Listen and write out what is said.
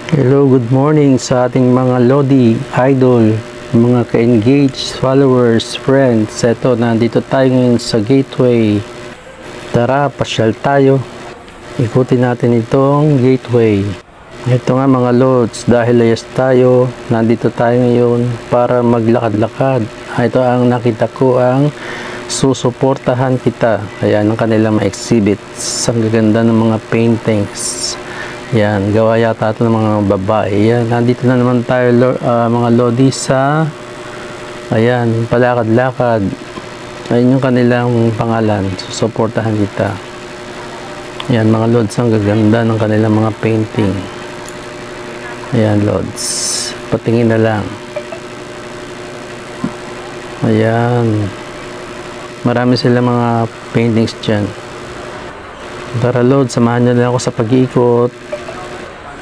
Hello, good morning sa ating mga Lodi, idol, mga ka-engaged, followers, friends. Eto, nandito tayo ngayon sa gateway. Tara, pasyal tayo. Ikutin natin itong gateway. Ito nga mga Lods, dahil layas tayo, nandito tayo ngayon para maglakad-lakad. Ito ang nakita ko ang susuportahan kita. Ayan ang kanilang mga exhibits. Ang gaganda ng mga paintings. Yan, gawa yata ito ng mga babae. Yan, nandito na naman tayo mga Lodi sa ayan, palakad-lakad. Ayun yung kanilang pangalan. Susuportahan kita. Yan mga Lods, ang gaganda ng kanilang mga painting. Ayan Lods, patingin na lang. Ayan, marami sila mga paintings dyan. Tara Lods, samahan nyo na ako sa pag-iikot.